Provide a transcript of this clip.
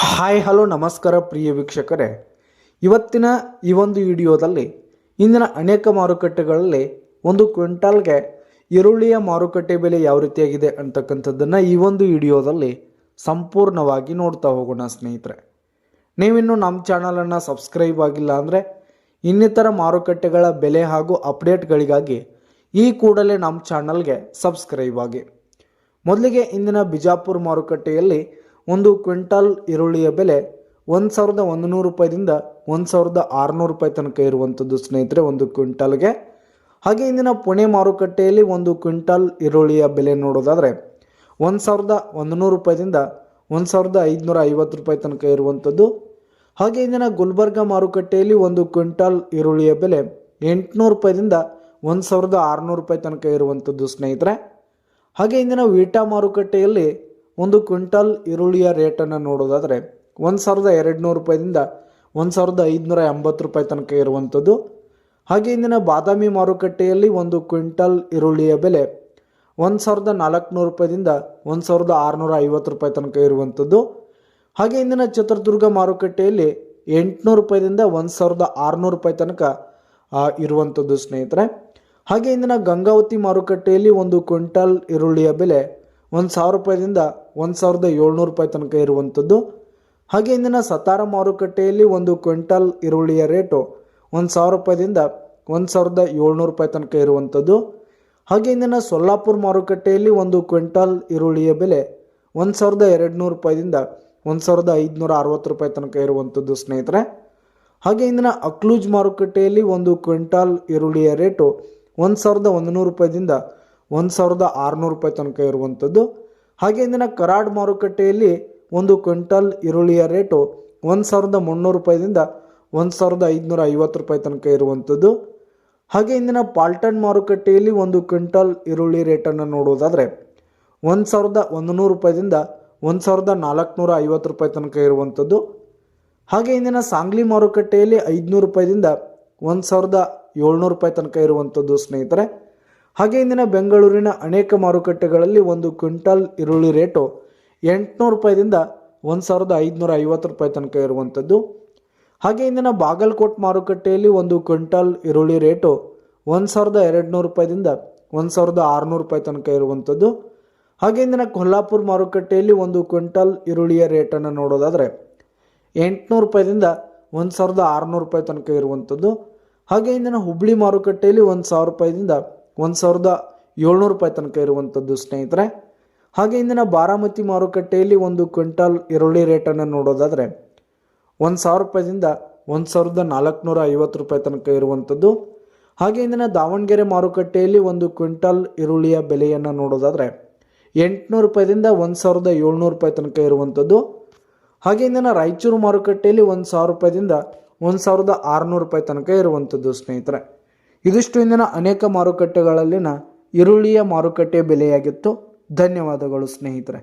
Hi hello ನಮಸ್ಕಾರ ಪ್ರಿಯ ವೀಕ್ಷಕರೇ, ಇವತ್ತಿನ ಈ ಒಂದು ವಿಡಿಯೋದಲ್ಲಿ ಇಂದಿನ ಅನೇಕ ಮಾರುಕಟ್ಟೆಗಳಲ್ಲಿ ಒಂದು ಕ್ವಿಂಟಾಲ್ಗೆ ಈರುಳ್ಳಿಯ ಮಾರುಕಟ್ಟೆ ಬೆಲೆ ಯಾವ ರೀತಿಯಾಗಿದೆ ಅಂತಕ್ಕಂಥದ್ದನ್ನು ಈ ಒಂದು ವಿಡಿಯೋದಲ್ಲಿ ಸಂಪೂರ್ಣವಾಗಿ ನೋಡ್ತಾ ಹೋಗೋಣ. ಸ್ನೇಹಿತರೆ, ನೀವಿನ್ನು ನಮ್ಮ ಚಾನಲನ್ನು ಸಬ್ಸ್ಕ್ರೈಬ್ ಆಗಿಲ್ಲ ಅಂದರೆ ಇನ್ನಿತರ ಮಾರುಕಟ್ಟೆಗಳ ಬೆಲೆ ಹಾಗೂ ಅಪ್ಡೇಟ್ಗಳಿಗಾಗಿ ಈ ಕೂಡಲೇ ನಮ್ಮ ಚಾನಲ್ಗೆ ಸಬ್ಸ್ಕ್ರೈಬ್ ಆಗಿ. ಮೊದಲಿಗೆ ಇಂದಿನ ಬಿಜಾಪುರ ಮಾರುಕಟ್ಟೆಯಲ್ಲಿ ಒಂದು ಕ್ವಿಂಟಾಲ್ ಈರುಳ್ಳಿಯ ಬೆಲೆ 1100 ರೂಪಾಯಿದಿಂದ 1600 ರೂಪಾಯಿ ತನಕ ಇರುವಂಥದ್ದು ಸ್ನೇಹಿತರೆ, ಒಂದು ಕ್ವಿಂಟಾಲ್ಗೆ. ಹಾಗೆ ಇಂದಿನ ಪುಣೆ ಮಾರುಕಟ್ಟೆಯಲ್ಲಿ ಒಂದು ಕ್ವಿಂಟಾಲ್ ಈರುಳ್ಳಿಯ ಬೆಲೆ ನೋಡೋದಾದರೆ 1100 ರೂಪಾಯಿದಿಂದ 1550 ರೂಪಾಯಿ ತನಕ ಇರುವಂಥದ್ದು. ಹಾಗೆ ಇಂದಿನ ಗುಲ್ಬರ್ಗ ಮಾರುಕಟ್ಟೆಯಲ್ಲಿ ಒಂದು ಕ್ವಿಂಟಾಲ್ ಈರುಳ್ಳಿಯ ಬೆಲೆ 800 ರೂಪಾಯಿದಿಂದ 1600 ರೂಪಾಯಿ ತನಕ ಇರುವಂಥದ್ದು ಸ್ನೇಹಿತರೆ. ಹಾಗೆ ಇಂದಿನ ವೀಟಾ ಮಾರುಕಟ್ಟೆಯಲ್ಲಿ ಒಂದು ಕ್ವಿಂಟಾಲ್ ಈರುಳ್ಳಿಯ ರೇಟನ್ನು ನೋಡೋದಾದರೆ 1200 ರೂಪಾಯಿದಿಂದ 1580 ರೂಪಾಯಿ ತನಕ ಇರುವಂಥದ್ದು. ಹಾಗೆ ಇಂದಿನ ಬಾದಾಮಿ ಮಾರುಕಟ್ಟೆಯಲ್ಲಿ ಒಂದು ಕ್ವಿಂಟಾಲ್ ಈರುಳ್ಳಿಯ ಬೆಲೆ 1400 ರೂಪಾಯಿದಿಂದ 1650 ರೂಪಾಯಿ ತನಕ ಇರುವಂಥದ್ದು. ಹಾಗೆ ಇಂದಿನ ಚಿತ್ರದುರ್ಗ ಮಾರುಕಟ್ಟೆಯಲ್ಲಿ 800 ರೂಪಾಯಿದಿಂದ 1600 ರೂಪಾಯಿ ತನಕ ಇರುವಂಥದ್ದು ಸ್ನೇಹಿತರೆ. ಹಾಗೆ ಇಂದಿನ ಗಂಗಾವತಿ ಮಾರುಕಟ್ಟೆಯಲ್ಲಿ ಒಂದು ಕ್ವಿಂಟಾಲ್ ಈರುಳ್ಳಿಯ ಬೆಲೆ 1000 ರೂಪಾಯಿದಿಂದ 1700 ರೂಪಾಯಿ ತನಕ ಇರುವಂಥದ್ದು. ಹಾಗೆ ಇಂದಿನ ಸತಾರ ಮಾರುಕಟ್ಟೆಯಲ್ಲಿ ಒಂದು ಕ್ವಿಂಟಾಲ್ ಈರುಳ್ಳಿಯ ರೇಟು 1000 ರೂಪಾಯಿದಿಂದ 1700 ರೂಪಾಯಿ ತನಕ ಇರುವಂಥದ್ದು. ಹಾಗೆ ಇಂದಿನ ಸೊಲ್ಲಾಪುರ ಮಾರುಕಟ್ಟೆಯಲ್ಲಿ ಒಂದು ಕ್ವಿಂಟಾಲ್ ಈರುಳ್ಳಿಯ ಬೆಲೆ 1200 ರೂಪಾಯಿದಿಂದ 1560 ರೂಪಾಯಿ ತನಕ ಇರುವಂಥದ್ದು ಸ್ನೇಹಿತರೆ. ಹಾಗೆ ಇಂದಿನ ಅಕ್ಲೂಜ್ ಮಾರುಕಟ್ಟೆಯಲ್ಲಿ ಒಂದು ಕ್ವಿಂಟಾಲ್ ಈರುಳ್ಳಿಯ ರೇಟು 1100 ರೂಪಾಯಿದಿಂದ 1600 ರೂಪಾಯಿ ತನಕ ಇರುವಂಥದ್ದು. ಹಾಗೆ ಇಂದಿನ ಕರಾಡ್ ಮಾರುಕಟ್ಟೆಯಲ್ಲಿ ಒಂದು ಕ್ವಿಂಟಾಲ್ ಈರುಳ್ಳಿಯ ರೇಟು 1300 ರೂಪಾಯಿದಿಂದ 1550 ರೂಪಾಯಿ ತನಕ ಇರುವಂಥದ್ದು. ಹಾಗೆ ಇಂದಿನ ಪಾಲ್ಟನ್ ಮಾರುಕಟ್ಟೆಯಲ್ಲಿ ಒಂದು ಕ್ವಿಂಟಾಲ್ ಈರುಳ್ಳಿ ರೇಟನ್ನು ನೋಡೋದಾದರೆ 1100 ರೂಪಾಯಿದಿಂದ 1450 ರೂಪಾಯಿ ತನಕ ಇರುವಂಥದ್ದು. ಹಾಗೆ ಇಂದಿನ ಸಾಂಗ್ಲಿ ಮಾರುಕಟ್ಟೆಯಲ್ಲಿ 500 ರೂಪಾಯಿದಿಂದ 1700 ರೂಪಾಯಿ ತನಕ ಇರುವಂಥದ್ದು ಸ್ನೇಹಿತರೆ. ಹಾಗೆ ಇಂದಿನ ಬೆಂಗಳೂರಿನ ಅನೇಕ ಮಾರುಕಟ್ಟೆಗಳಲ್ಲಿ ಒಂದು ಕ್ವಿಂಟಾಲ್ ಈರುಳ್ಳಿ ರೇಟು 800 ರೂಪಾಯಿದಿಂದ 1550 ರೂಪಾಯಿ ತನಕ ಇರುವಂಥದ್ದು. ಹಾಗೆ ಇಂದಿನ ಬಾಗಲಕೋಟ್ ಮಾರುಕಟ್ಟೆಯಲ್ಲಿ ಒಂದು ಕ್ವಿಂಟಾಲ್ ಈರುಳ್ಳಿ ರೇಟು 1200 ರೂಪಾಯಿದಿಂದ 1600 ರೂಪಾಯಿ ತನಕ ಇರುವಂಥದ್ದು. ಹಾಗೆ ಇಂದಿನ ಕೊಲ್ಹಾಪುರ ಮಾರುಕಟ್ಟೆಯಲ್ಲಿ ಒಂದು ಕ್ವಿಂಟಾಲ್ ಈರುಳ್ಳಿಯ ರೇಟನ್ನು ನೋಡೋದಾದರೆ 800 ರೂಪಾಯಿದಿಂದ 1600 ರೂಪಾಯಿ ತನಕ ಇರುವಂಥದ್ದು. ಹಾಗೆ ಇಂದಿನ ಹುಬ್ಳಿ ಮಾರುಕಟ್ಟೆಯಲ್ಲಿ 1000 ರೂಪಾಯಿದಿಂದ 1700 ರೂಪಾಯಿ ತನಕ ಇರುವಂಥದ್ದು ಸ್ನೇಹಿತರೆ. ಹಾಗೆ ಇಂದಿನ ಬಾರಾಮತಿ ಮಾರುಕಟ್ಟೆಯಲ್ಲಿ ಒಂದು ಕ್ವಿಂಟಾಲ್ ಈರುಳ್ಳಿ ರೇಟನ್ನು ನೋಡೋದಾದರೆ 1000 ರೂಪಾಯಿದಿಂದ 1450 ರೂಪಾಯಿ ತನಕ ಇರುವಂಥದ್ದು. ಹಾಗೆ ಇಂದಿನ ದಾವಣಗೆರೆ ಮಾರುಕಟ್ಟೆಯಲ್ಲಿ ಒಂದು ಕ್ವಿಂಟಾಲ್ ಈರುಳ್ಳಿಯ ಬೆಲೆಯನ್ನು ನೋಡೋದಾದರೆ 800 ರೂಪಾಯಿದಿಂದ 1700 ರೂಪಾಯಿ ತನಕ ಇರುವಂಥದ್ದು. ಹಾಗೆ ಇಂದಿನ ರಾಯಚೂರು ಮಾರುಕಟ್ಟೆಯಲ್ಲಿ 1000 ರೂಪಾಯಿದಿಂದ 1600 ರೂಪಾಯಿ ತನಕ ಇರುವಂಥದ್ದು ಸ್ನೇಹಿತರೆ. ಇದಿಷ್ಟು ಇಂದಿನ ಅನೇಕ ಮಾರುಕಟ್ಟೆಗಳಲ್ಲಿನ ಈರುಳ್ಳಿಯ ಮಾರುಕಟ್ಟೆ ಬೆಲೆಯಾಗಿತ್ತು. ಧನ್ಯವಾದಗಳು ಸ್ನೇಹಿತರೆ.